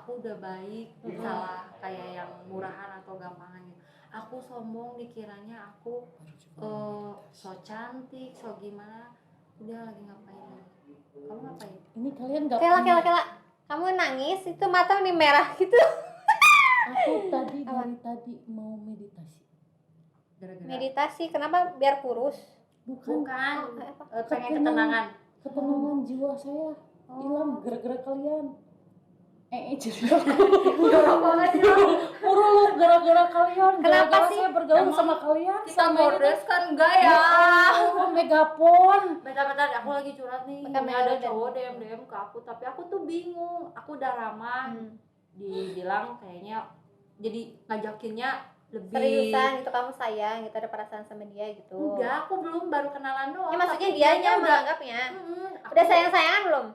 aku udah baik, salah kayak yang murahan atau gampangan gitu. Aku sombong dikiranya aku so cantik, so gimana. Udah lagi ngapain lagi? Kamu ngapain? Ini kalian nggak Kela. Kamu nangis itu mata nih merah gitu. Aku dari tadi mau meditasi. Gara-gara Meditasi kenapa? Biar kurus. bukan Apa? pengen ketenangan. Ketenangan jiwa saya hilang gara-gara kalian. Jadi muruluk gara-gara kalian. Kenapa Gara-gara sih? saya bergaul Emang sama kalian. Kita Sama modus kan enggak ya? megapon. Bentar, aku lagi curhat nih. Bukan Ini ada Medan. cowok DM ke aku, tapi aku tuh bingung. Aku udah ramah, dibilang kayaknya jadi ngajakinnya lebih Seriusan gitu kamu sayang gitu, ada perasaan sama dia gitu. Enggak, aku belum, baru kenalan doang. Ya maksudnya tapi dianya udah menganggapnya. aku- Udah sayang-sayangan belum?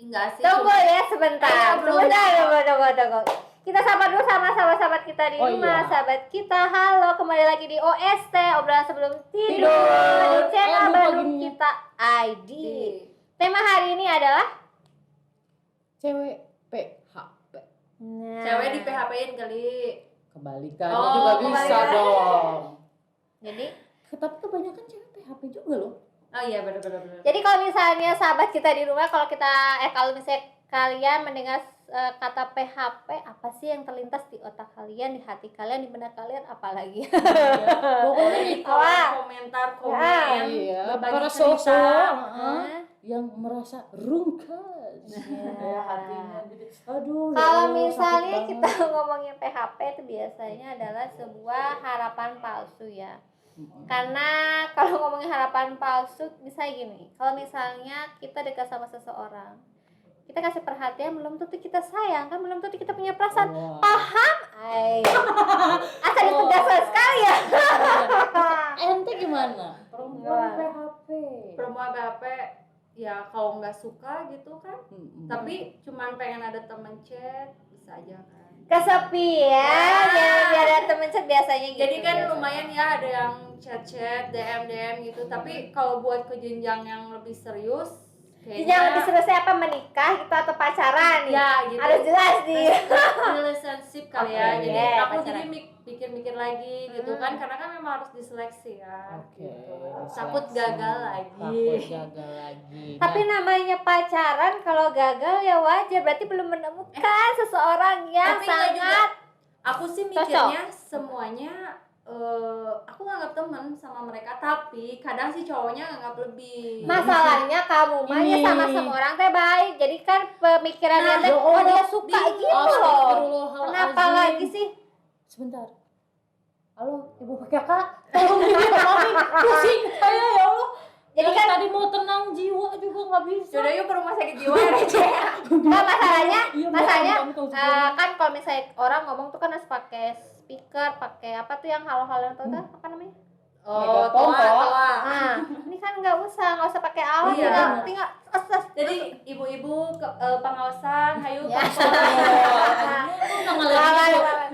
enggak sih. Tunggu ya sebentar. Belum. Tunggu. Kita sapa dulu sama sahabat-sahabat kita di Oh, rumah. iya. Sahabat kita, halo, kembali lagi di OST, obrolan sebelum tidur, Tidur. di channel Lupa baru gini. kita ID. Tema hari ini adalah Cewek PHP. Cewek di PHP-in kali. Kebalikannya Oh, juga bisa kebalikan. dong. Jadi Tapi kebanyakan cewek PHP juga loh. Oh iya, benar. Jadi kalau misalnya sahabat kita di rumah, kalau misalnya kalian mendengar kata PHP, apa sih yang terlintas di otak kalian, di hati kalian, di benak kalian, apalagi? Pokoknya Di itu. komentar komen, Iya, berbagi para cerita. sosok Hah? yang merasa rungkas ya hatinya jadi aduh ya Kalau Allah, misalnya sakit kita banget. ngomongin PHP itu biasanya adalah sebuah harapan palsu ya. Karena kalau ngomongin harapan palsu bisa gini, kalau misalnya kita dekat sama seseorang, kita kasih perhatian, belum tentu kita sayang kan, belum tentu kita punya perasaan. Wah. Paham? Asal ditegaskan sekali ya. Ente gimana perempuan Wah. PHP Perempuan PHP ya kalau nggak suka gitu kan, tapi cuman pengen ada temen chat bisa aja kan. Kesepian ya, biar ada temen chat biasanya gitu. Jadi kan biasanya. lumayan ya ada yang chat-chat, DM gitu, tapi kalau buat ke jenjang yang lebih serius Jenjang lebih seriusnya apa, menikah gitu atau pacaran nih? ya gitu. Harus jelas nih. Relationship kali ya. Oke. Jadi Iya, aku pacaran. jadi mikir-mikir lagi gitu kan, karena kan memang harus diseleksi ya. Oke, Gitu. diseleksi. Takut gagal lagi. Takut gagal lagi. Tapi namanya pacaran, kalau gagal ya wajar, berarti belum menemukan seseorang yang Tapi nggak juga. sangat Aku sih mikirnya semuanya aku nganggap teman sama mereka, tapi kadang si cowoknya nganggap lebih. masalahnya kamu mahnya Ini. sama semua orang teh baik. Jadi kan pemikirannya Nah, teh ya oh dia Allah, suka bingung. gitu loh. Astagfirullahaladzim. Kenapa lagi sih? Sebentar. Halo, Ibu Kakak. Tolong ditemanin. Pusing saya ya Allah. Jadi Dari kan tadi mau tenang jiwa juga nggak bisa. Yaudah yuk ke rumah sakit jiwa ya Rece. nah, masalahnya Iya, masalahnya maaf, kami kan kalau misalnya orang ngomong tuh kan harus pakai speaker, pakai apa tuh yang halo-halo yang tuh apa namanya? Megapon, toa. Nah, ini kan nggak usah pakai alat, Iya. tinggal Jadi ibu-ibu pengawasan, hayu Ya. pengawasan.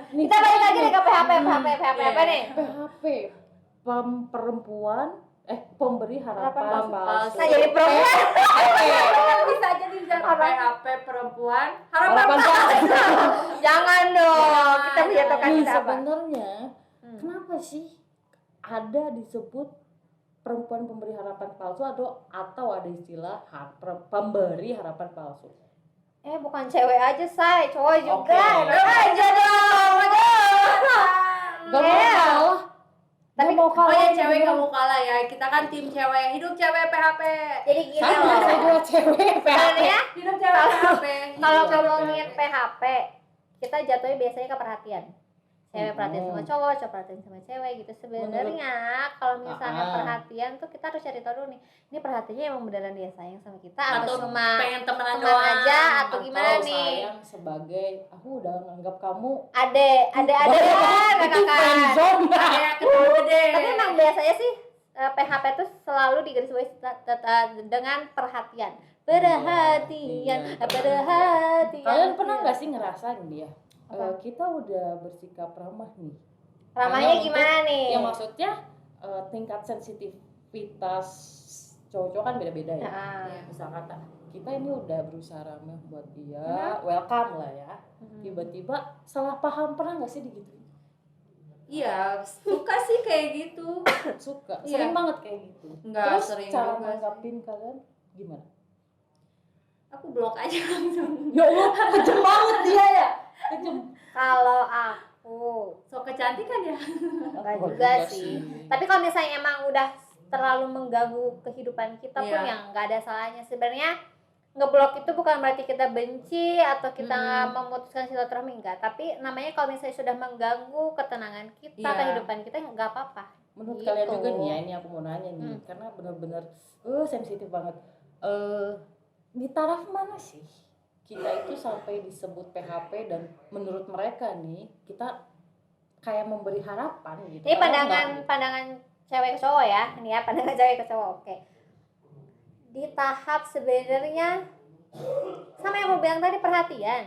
Kita balik lagi nih ke PHP apa nih? PHP perempuan pemberi harapan Harapan palsu. Nah, jadi perempuan Bisa jadi Apa? PHP perempuan Harapan harapan palsu. jangan dong, kita menjatuhkan Nih, kita apa? sebenarnya kenapa sih ada disebut perempuan pemberi harapan palsu atau ada istilah pemberi harapan palsu? Bukan cewek aja, say, cowok juga. Oke. Enak aja dong. Gak mau kalah. Tapi- Gak mau kalah. Oh ya, cewek gak mau kalah ya. Kita kan tim cewek. Hidup cewek PHP. Jadi gini Sama, loh. saya juga cewek PHP. Sebenarnya Hidup cewek PHP. kalau Iya, ngomongin PHP, kita jatuhnya biasanya ke perhatian. Cewek perhatian sama cowok perhatian sama cewek gitu. Sebenarnya kalau misalnya perhatian tuh kita harus cari tahu dulu nih. Ini perhatiannya emang beneran dia sayang sama kita atau cuma pengen temenan teman doang aja atau gimana nih? Sayang sebagai aku udah nganggap kamu Ada kan, itu friendzone. Kayak ketemu gede. Tapi emang biasanya sih PHP tuh selalu digarisbawahi dengan perhatian. Perhatian. Kalian pernah nggak sih ngerasain dia? Kita udah bersikap ramah nih. Ramahnya Hanya gimana nih? Ya maksudnya tingkat sensitivitas cowok-cowok kan beda-beda ya. Nah, Misalkan kita ini udah berusaha ramah buat dia, welcome lah ya. Tiba-tiba salah paham, pernah nggak sih digituin? Iya, suka sih kayak gitu. Suka, Iya. sering banget kayak gitu. Enggak Terus sering cara juga nanggapin kalian gimana? Aku blok aja langsung. Ya Allah, kejam banget dia ya. Kejam. kalau aku So kecantikan ya. enggak Oh, juga sih. Tapi kalau misalnya emang udah terlalu mengganggu kehidupan kita pun Iya. yang nggak ada salahnya sebenarnya. Ngeblok itu bukan berarti kita benci atau kita memutuskan silaturahmi, enggak, tapi namanya kalau misalnya sudah mengganggu ketenangan kita, Iya. kehidupan kita, nggak apa-apa. Menurut Gitu. kalian juga nih ya, ini aku mau nanya nih, karena benar-benar sensitif banget. Di taraf mana sih kita itu sampai disebut PHP dan menurut mereka nih kita kayak memberi harapan gitu? Ini Padahal pandangan cewek ke cowok ya, ini ya pandangan cewek ke cowok. Oke. Di tahap sebenarnya sama yang mau bilang tadi, perhatian.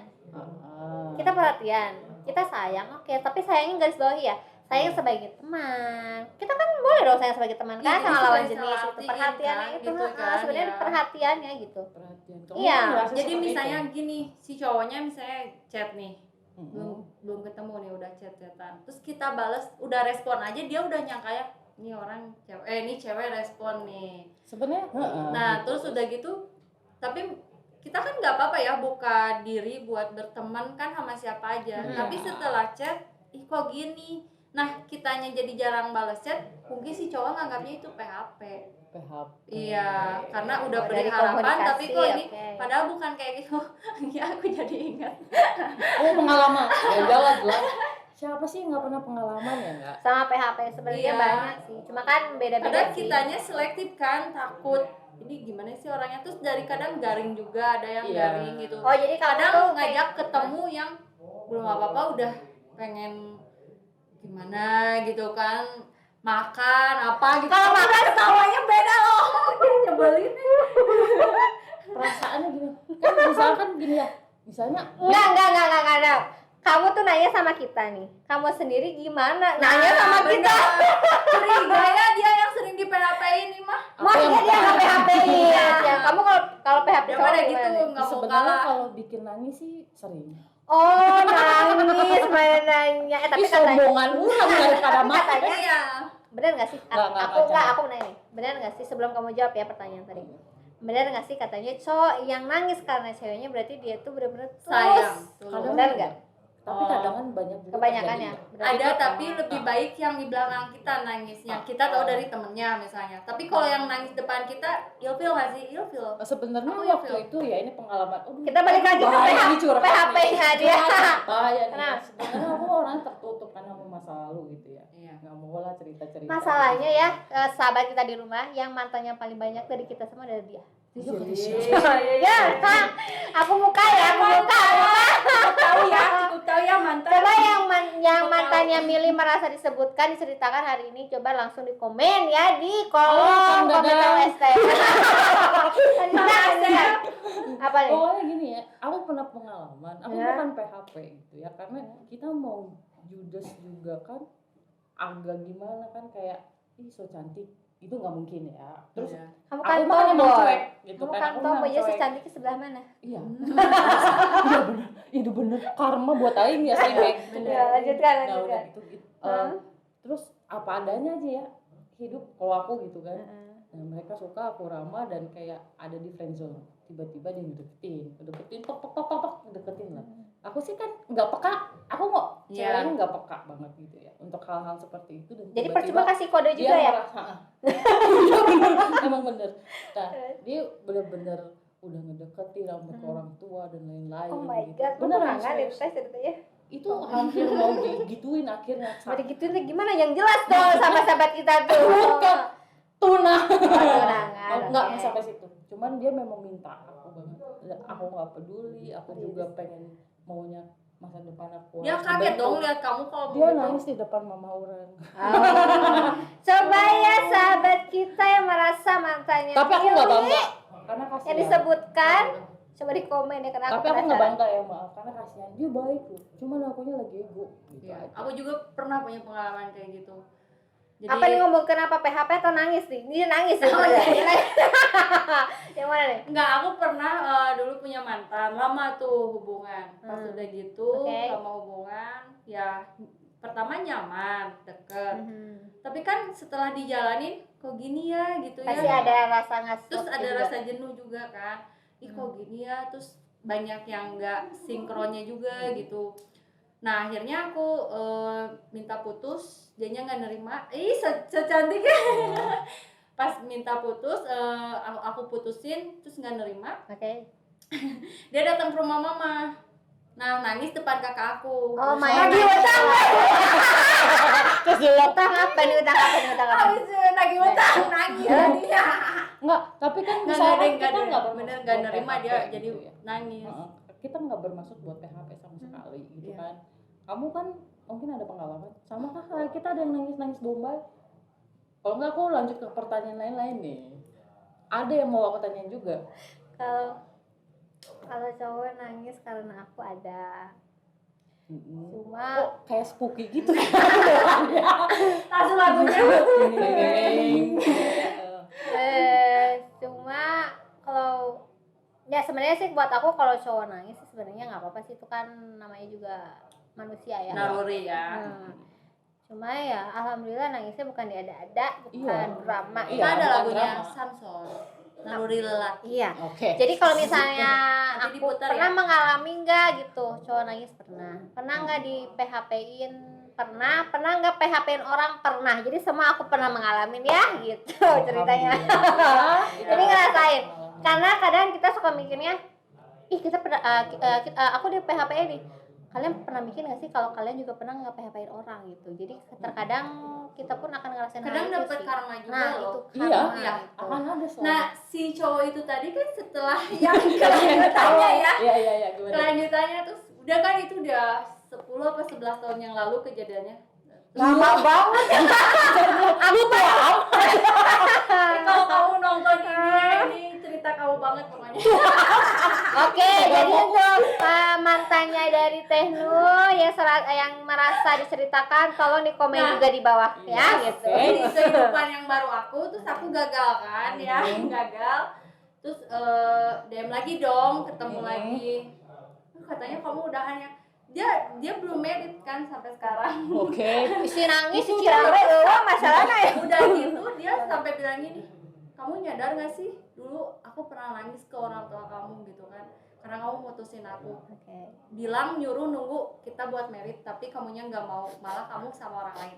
Kita perhatian, kita sayang, oke, tapi sayangnya garis bawahi ya. Sayang sebagai teman. Kita kan boleh dong sayang sebagai teman kan Iya, sama jadi lawan sebagai jenis salah itu. artiin Perhatiannya kan, itu gitu kan, sebenarnya ya. perhatiannya gitu. perhatian. Iya. kan ngerasa Jadi seperti misalnya itu? gini, si cowoknya misalnya chat nih, Mm-mm. belum ketemu nih, udah chat-chatan. Terus kita bales, udah respon aja, dia udah nyangka ya, ini orang cewek, ini cewek respon nih. Sebenarnya Nah, terus udah gitu, tapi kita kan nggak apa-apa ya buka diri buat berteman kan sama siapa aja. Iya. Tapi setelah chat, ih kok gini. Nah, kitanya jadi jarang balas chat, mungkin si cowok nganggapnya itu PHP. PHP. Iya, karena udah Oh, beri dari harapan, komunikasi, tapi kok ini oke. padahal bukan kayak gitu. Ya, aku jadi ingat. Oh, pengalaman. Ya jelas lah. Siapa sih nggak pernah pengalaman ya nggak? Sama PHP sebenarnya Iya. banyak sih. Cuma kan beda-beda Kadang sih. kitanya selektif kan, takut ini gimana sih orangnya, terus dari kadang garing juga, ada yang Iya. garing gitu. Oh, jadi kamu Kadang tuh ngajak ketemu yang belum apa-apa udah pengen gimana gitu kan, makan apa gitu. Kalau makan ketawanya beda loh. Nyebelin. Perasaannya gini. Kan misalkan gini ya. Misalnya enggak. Kamu tuh nanya sama kita nih. Kamu sendiri gimana? Nanya sama kita. Curiga ya dia yang sering di PHP-in nih mah. Maksudnya dia nggak PHP-in. Iya. Ya, kamu kalau PHP Ya cowok udah gimana gitu nih? nggak mau sebenarnya kalah. kalau bikin nangis sih sering. Oh, nangis main nanya. Tapi Ih, katanya sombongan orang daripada mah. katanya Iya. bener nggak sih? Nggak, Aku nanya nih. Bener nggak sih sebelum kamu jawab ya pertanyaan tadi? Bener nggak sih katanya cowok yang nangis karena ceweknya berarti dia tuh bener-bener Sayang. tulus. Bener nggak? Tapi kadang kan banyak juga Kebanyakan terjadi ya. Berarti Ada gitu. tapi lebih baik yang di belakang kita nangisnya. Kita tahu dari temennya misalnya. Tapi kalau yang nangis depan kita, ilfil nggak sih? Ilfil. Sebenarnya Aku waktu ilfil. itu ya ini pengalaman. Kita balik lagi ke bahaya nih, curhat nih. PHP-nya dia. Bahaya nih. Kenapa? Sebenarnya aku orang tertutup karena sama masa lalu gitu ya. Iya. Nggak mau lah cerita-cerita. Masalahnya ya, sahabat kita di rumah yang mantannya paling banyak dari kita semua adalah dia. Ya, aku buka ya, aku buka. Tahu ya, cukup tahu ya mantan. Coba yang mantannya Mili merasa disebutkan, diceritakan hari ini, coba langsung di komen ya di kolom Kang komentar Dadang. ST. Apa nih? Pokoknya gini ya, aku pernah pengalaman, aku Ya. bukan PHP gitu ya, karena kita mau judes juga kan, agak gimana kan kayak, ih so cantik, itu nggak mungkin ya. Terus Iya. Kamu aku kan mah emang tomboy. cuek gitu Kamu kan, kan aku tomboy, memang jadi cuek. secantiknya sebelah mana? Iya. Iya bener, itu bener karma buat aing ya sih Bek. Ya, lanjutkan. Nah udah gitu, terus apa adanya aja ya hidup kalau aku gitu kan. Nah, mereka suka aku ramah dan kayak ada di friendzone, tiba-tiba dia ngedeketin, pok, deketin lah. Aku sih kan nggak peka, aku nggak Iya. ceweknya nggak peka banget gitu ya untuk hal-hal seperti itu dan Jadi tiba-tiba percuma kasih kode dia juga ya? merasa, iya bener, emang bener. Nah dia bener-bener udah ngedeketin sampai ke orang tua dan lain-lain. Oh my gitu. god, lu Beneran tunangan itu serius. saya ceritanya. Itu hampir mau digituin akhirnya. Mari gituin tuh gimana yang jelas dong sama sahabat kita tuh. Bukan. Tunangan. Tunangan, Enggak oke. sampai situ. Cuman dia memang minta aku banget. Aku nggak peduli, aku juga pengen maunya masa depan aku. Dia harus kaget dibentuk. dong lihat kamu kalau Dia begitu. nangis di depan mama orang. Coba ya sahabat kita yang merasa mantannya Tapi aku nggak Mili bangga karena kasihan. yang disebutkan, coba di komen ya karena Tapi aku nggak penasaran. bangga ya maaf karena kasihan dia baik loh. Cuman akunya lagi ego. Gitu Iya, aja. aku juga pernah punya pengalaman kayak gitu. Jadi Apa nih ngomong kenapa PHP atau nangis nih? Dia nangis nih. Oh, iya. Yang mana nih? enggak, aku pernah dulu punya mantan, lama tuh hubungan. Pas udah gitu, Oke. lama hubungan, ya pertama nyaman, deket. Mhm. Tapi kan setelah dijalanin, kok gini ya gitu Pasti ya. ada rasa ngasih. Terus ada rasa jenuh juga kan. Ih kok gini ya, terus banyak yang enggak sinkronnya juga gitu. Nah akhirnya aku minta putus, dianya nggak nerima. Secantiknya. Pas minta putus, aku putusin, terus nggak nerima. Oke. Dia datang ke rumah mama. Nah nangis depan kakak aku. Oh Terus my nangis. god. Terus dulu Utang apa nih? Utang apa nih? Utang apa? Habis nagih utang, nangis dia. enggak, tapi kan Nggak misalnya ada, kita nggak nggak ada. bermaksud Bener nggak buat nerima PHP dia, gitu jadi ya. nangis. Kita nggak bermaksud buat PHP sama sekali gitu Iya. kan. Kamu kan mungkin ada pengalaman sama kah kayak kita ada yang nangis bombay. Kalau nggak aku lanjut ke pertanyaan lain nih. Ada yang mau aku tanyain juga. Kalau cowok nangis karena aku ada. Cuma Kok kayak spooky gitu. Langsung lagunya. cuma kalau ya sebenarnya sih buat aku kalau cowok nangis sih sebenarnya nggak apa-apa sih, itu kan namanya juga manusia ya. Naluri ya. Cuma ya alhamdulillah nangisnya bukan diada-ada, bukan Iya. drama. Itu Iya, ada bukan lagunya drama. Samson. Naluri lelaki. Iya. Oke. Jadi kalau misalnya Nanti aku diputar pernah ya? mengalami nggak gitu cowok nangis, pernah nggak di PHP-in, pernah nggak PHP-in orang, pernah. Jadi semua aku pernah mengalami ya gitu ceritanya. Jadi ngerasain. Karena kadang kita suka mikirnya, ih kita pernah, aku di PHP-in nih. Kalian pernah mikir nggak sih kalau kalian juga pernah nggak PHP-in orang gitu? Jadi terkadang kita pun akan ngerasain hal Kadang itu dapat sih. karma juga Nah loh. itu Iya, karma iya. gitu. akan ada selalu. Nah, si cowok itu tadi kan setelah yang kelanjutannya ya. Iya, gimana? Kelanjutannya terus udah kan itu udah 10 apa 11 tahun yang lalu kejadiannya. Lama banget. Aku tahu. Kalau kamu nonton ini cerita kamu banget pokoknya. Oke, jadi untuk mantannya dari Teh Nur yang merasa diceritakan, tolong di komen Nah, juga di bawah ya iya, gitu. oke. Di kehidupan yang baru aku, terus aku gagal kan ya, gagal. Terus DM lagi dong, ketemu lagi. Katanya kamu udahan ya. Dia belum married kan sampai sekarang. Oke. Si nangis, si cirame, masalahnya ya. Udah gitu dia sampai bilang gini, kamu nyadar gak sih dulu aku pernah nangis ke orang tua kamu gitu kan, karena kamu mutusin aku. Oke. Bilang nyuruh nunggu kita buat merit, tapi kamunya nggak mau, malah kamu sama orang lain.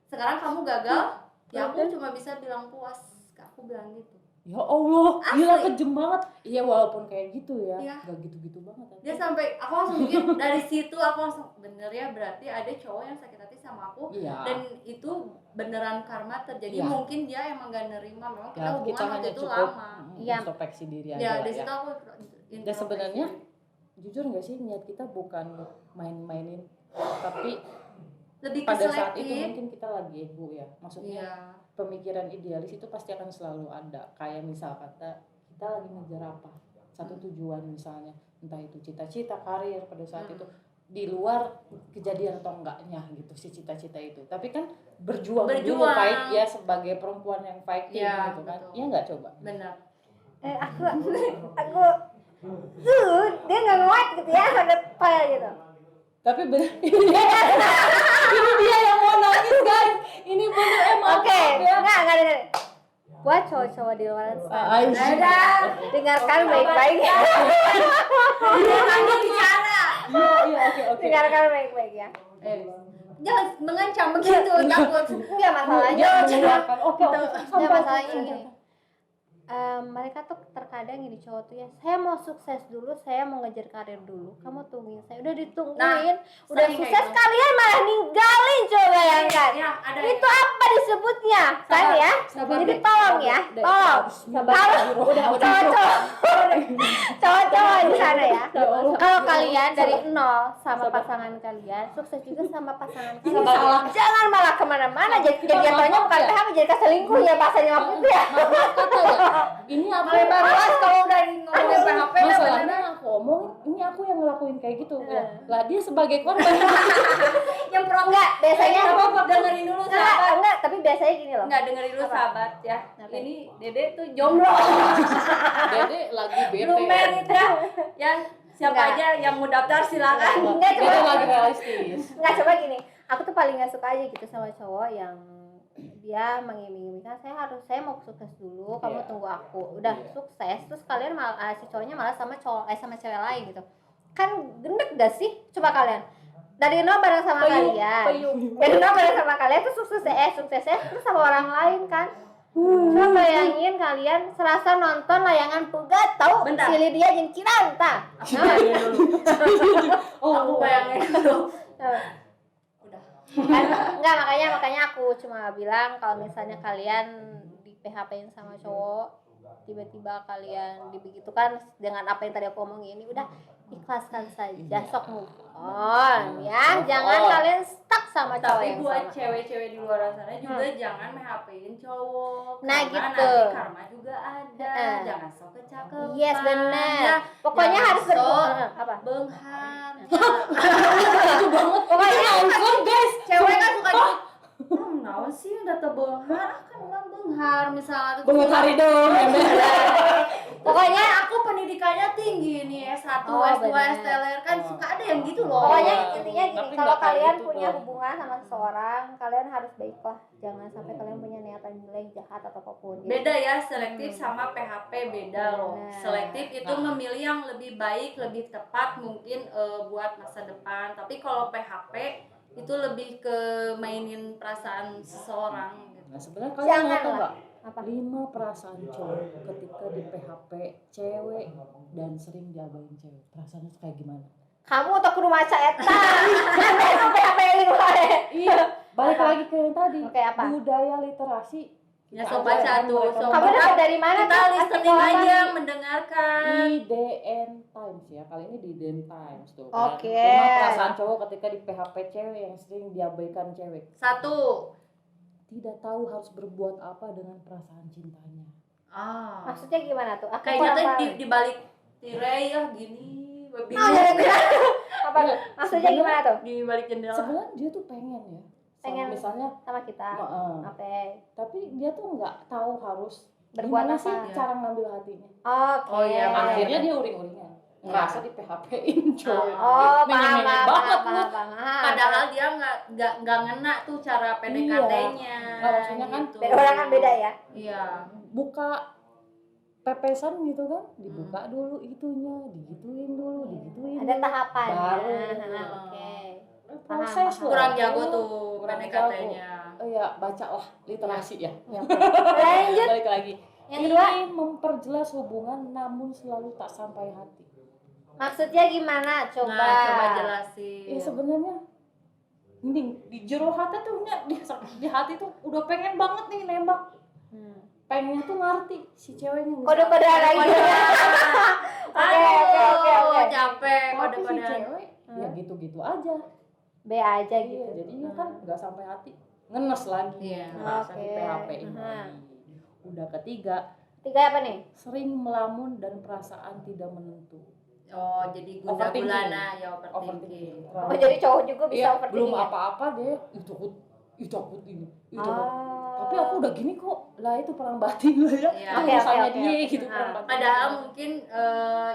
Sekarang kamu gagal, ya aku cuma bisa bilang puas. Aku bilang gitu. Ya Allah, gila Asli. kejem banget. Iya walaupun kayak gitu ya, Iya. gak gitu-gitu banget. Dia sampai, aku langsung mikir dari situ aku langsung bener ya, berarti ada cowok yang sakit hati sama aku. Iya. Dan itu beneran karma terjadi. Iya. Mungkin dia emang gak nerima, memang kita Ya, hubungan kita waktu hanya itu cukup lama. Iya. introspeksi diri aja Ya lah di ya. situ aku Dan sebenarnya jujur nggak sih niat kita bukan main-mainin, tapi lebih ke pada saat itu selektif. mungkin kita lagi ego ya. Maksudnya Iya. pemikiran idealis itu pasti akan selalu ada. Kayak misal kata kita lagi ngejar apa, satu tujuan misalnya, entah itu cita-cita karir pada saat itu di luar kejadian atau enggaknya gitu si cita-cita itu. Tapi kan berjuang dulu Berjuang. fight ya sebagai perempuan yang fighting Iya, gitu kan. betul. Iya nggak coba? Benar. Aku dia nggak nguat gitu ya, sangat payah gitu. Tapi bener ini dia yang mau nangis guys. Ini bener emang. Oke, ya. enggak ada. Buat cowok-cowok di luar sana, Aisyah. dengarkan baik-baik. Kamu bicara. Iya oke. Dengarkan baik-baik ya. Jangan mengancam begitu, takut. Enggak masalahnya. Jangan mengeluarkan. Oke. Enggak masalahnya gini. Mereka tuh terkadang gini cowok tuh ya, saya mau sukses dulu, saya mau ngejar karir dulu, kamu tungguin saya, udah ditungguin, udah sering sukses kayak gitu. kalian malah ninggalin, coba bayangkan. Ya, ada Itu apa disebutnya kan ya? Jadi tolong ya, tolong cowok-cowok di sana ya. Kalau kalian dari nol sama pasangan kalian, sukses juga sama pasangan kalian. Jangan malah kemana-mana, jadi jatuhnya bukan PHP, jadi keselingkuh ya bahasanya waktu itu ya. ini apa? Melebar luas kalau udah ngomongin PHP dah Masalahnya beneran. aku omong, ini aku yang ngelakuin kayak gitu ya. Lah dia sebagai korban. Yang pro Enggak, biasanya dengerin dulu sahabat. enggak, tapi biasanya gini loh. Enggak, dengerin dulu Apa? sahabat ya. Apa? Ini Dede tuh jomblo. Dede lagi bete. Belum merit ya. Yang siapa Enggak. aja yang mau daftar silakan. Enggak, Dede coba. lagi realistis. Enggak, coba gini. Aku tuh paling gak suka aja gitu sama cowok yang dia mengiming-imingkan saya mau sukses dulu, kamu Iya. tunggu aku. Udah sukses terus kalian malah si cowoknya malah sama sama cewek lain gitu. Kan gendek gak sih? Coba kalian. Dari nol bareng sama kalian. Dari nol bareng sama kalian tuh suksesnya terus sama orang lain kan. Coba bayangin kalian serasa nonton layangan Pugat tahu Bentar. si Lydia jeung Ciranta. Nah, Aku bayangin dulu. Udah. Enggak, makanya aku cuma bilang kalau misalnya kalian di PHP-in sama cowok, tiba-tiba kalian dibegitukan dengan apa yang tadi aku omongin, ini udah ikhlaskan saja, sok move on ya, jangan kalian stuck sama cowok Tapi yang buat sama. cewek-cewek di luar sana juga jangan PHP-in cowok. Nah, karena gitu. nanti karma juga ada. Jangan sok kecakepan. Yes, benar. Ya, Pokoknya jangan harus sok apa? benghar. Itu banget. Pokoknya Nonton guys. Cewek kan suka naon sih udah tebenghar kan orang benghar misalnya tuh. Benghar dong. pokoknya aku pendidikannya tinggi nih S1, Oh, S2, benar. STLR kan suka ada yang gitu loh. pokoknya Iya. intinya gini, Tapi kalau nggak kayak kalian gitu punya dong. hubungan sama seseorang, kalian harus baiklah. Jangan sampai kalian punya niatan jelek, jahat atau apapun. Jadi, Beda ya, selektif sama PHP beda loh. Benar. Selektif itu memilih yang lebih baik, lebih tepat mungkin buat masa depan. Tapi kalau PHP itu lebih ke mainin perasaan seseorang gitu. Nah sebenarnya kalian Jangan nggak tahu lah. nggak? Apa? 5 perasaan cowok ketika di PHP cewek dan sering diabain cewek. Perasaannya tuh kayak gimana? Kamu untuk ke rumah eta. Sampai PHP-in wae. Iya, balik lagi ke yang tadi. Oke, apa? Budaya literasi. Ya, Kita sobat ajarkan satu, mereka. sobat. Kamu dapat dari mana Kita tuh? listening Artikel apa? aja, mendengarkan. IDN Times ya, kali ini di IDN Times tuh. Oke. 5 perasaan cowok ketika di PHP cewek yang sering diabaikan cewek. 1. Tidak tahu harus berbuat apa dengan perasaan cintanya. Maksudnya gimana tuh? Aku Kayaknya tuh kurang di balik tirai ya gini. paham. Bingung. Apa tuh? Maksudnya gimana tuh? Di balik jendela. Sebenarnya dia tuh pengen ya. Pengen. Misalnya Sama kita. Apa? tapi dia tuh nggak tahu harus Berbuat gimana apa? sih Ya. cara ngambil hatinya. Oke. Oh, iya, Akhirnya dia uring-uringan. Ngerasa di PHP-in cowok. Oh, paham, Menye-menye paham, banget paham, lu. paham. Padahal dia nggak ngena tuh cara PDKT-nya. Nggak, maksudnya kan gitu. beda orang kan beda ya. Iya. Buka pepesan gitu kan, dibuka dulu itunya, digituin dulu, digituin. Ada dulu. tahapannya. Baru. Oke. Proses Paham, loh. Kurang jago tuh Kurang PDKT-nya. Oh iya, bacalah literasi ya. Lanjut. Balik lagi. Yang kedua, Ingin memperjelas hubungan namun selalu tak sampai hati. maksudnya gimana? Coba. Nah, coba jelasin. Ya sebenarnya mending di jero hati tuh di hati tuh udah pengen banget nih nembak. Pengennya tuh ngerti si ceweknya. Kode-kode lagi. Oke. Capek Tapi si kode-kode. cewek ya gitu-gitu aja. B aja Iya, gitu. jadinya kan nggak sampai hati. Ngenes lagi. Iya. Merasa Oke. di PHP ini. Udah ketiga, Tiga apa nih? sering melamun dan perasaan tidak menentu. Oh, jadi Overthinking. guna-gulana ya overthinking. Terlalu- Oh, jadi cowok juga bisa Iya, overthinking belum ya? apa-apa deh itu takut ini itu takut. Oh. Tapi aku udah gini kok, lah itu perang batin lah ya. Iya. Aku Oke, misalnya oke, dia oke. gitu Nah, perang batin. Padahal mungkin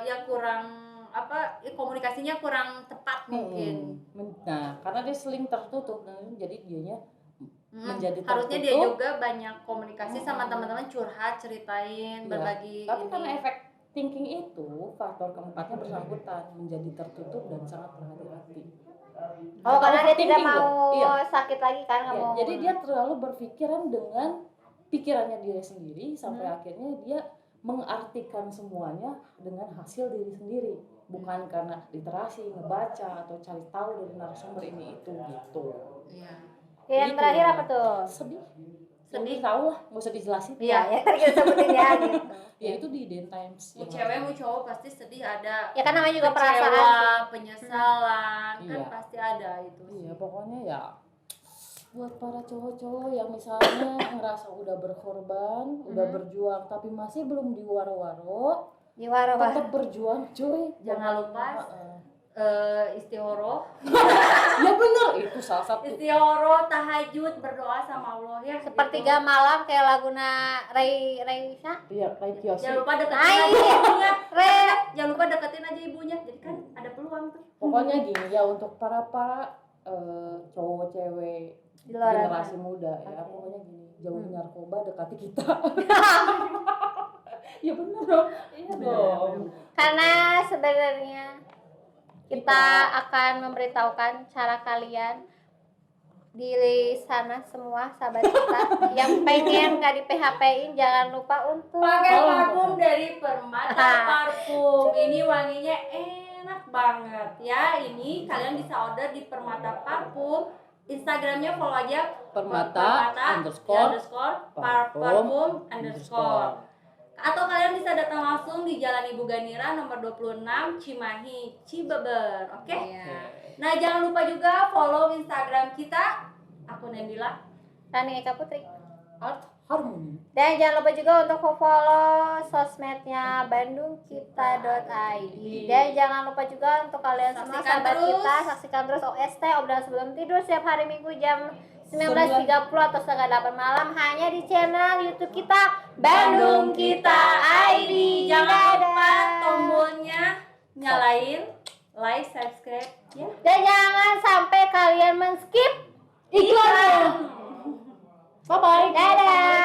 ya kurang apa ya, komunikasinya kurang tepat mungkin. Nah, karena dia sering tertutup, nah, jadi dianya menjadi Harusnya dia tertutup. juga banyak komunikasi sama teman-teman, curhat, ceritain, Iya. berbagi Tapi ini. karena efek thinking itu, faktor keempatnya bersangkutan menjadi tertutup dan sangat berhati-hati. Oh, karena dia tidak Overthinking mau loh. Iya. sakit lagi kan, nggak Iya, mau. jadi dia terlalu berpikiran dengan pikirannya dia sendiri sampai akhirnya dia mengartikan semuanya dengan hasil diri sendiri, bukan karena literasi, ngebaca atau cari tahu dari narasumber ini itu gitu. Iya. Oke, yang Gitu. terakhir apa tuh? Sedih. Sedih. Tahu lah, nggak usah dijelasin. Iya, yang tadi kita sebutin ya gitu. Ya itu di Den Times. Mau cewek mau cowok pasti sedih ada. Ya kan namanya juga Kecewa, perasaan. penyesalan, kan Iya. pasti ada itu. Iya, pokoknya ya buat para cowok-cowok yang misalnya ngerasa udah berkorban, udah berjuang tapi masih belum diwaro-waro, tetap berjuang cuy. Jangan lupa istihoroh. Ya bener, itu salah satu. Istihoroh, tahajud, berdoa sama Allah ya. Sepertiga malam kayak laguna Raisa. Iya, kayak Kiyoshi. Jangan lupa deketin aja ibunya. Jangan lupa deketin aja ibunya. Jadi kan ada peluang tuh. Pokoknya gini ya, untuk para cowok cewek Di luar generasi muda ya, pokoknya gini, jauhi narkoba, dekati kita. Ya bener dong. Iya dong. Karena sebenarnya kita akan memberitahukan cara kalian di sana semua sahabat kita yang pengen nggak di PHP-in, jangan lupa untuk pakai parfum dari Permata Parfum. Ini wanginya enak banget ya. Ini kalian bisa order di Permata Parfum. Instagramnya follow aja Permata parfum underscore. Atau kalian bisa datang langsung di Jalan Ibu Ganira nomor 26 Cimahi, Cibeber. Oke? Iya. Nah, jangan lupa juga follow Instagram kita, akun Nabila Rani Eka Putri. Art Harmony. Dan jangan lupa juga untuk follow sosmednya bandungkita.id. Dan jangan lupa juga untuk kalian semua Saksikan sahabat terus. kita saksikan terus OST obrolan sebelum tidur setiap hari Minggu jam 19.30 atau setengah 8 malam hanya di channel YouTube kita Bandung Kita ID. Jangan lupa tombolnya nyalain, like, subscribe ya. Dan jangan sampai kalian men-skip Iklan. Bye bye. Dadah.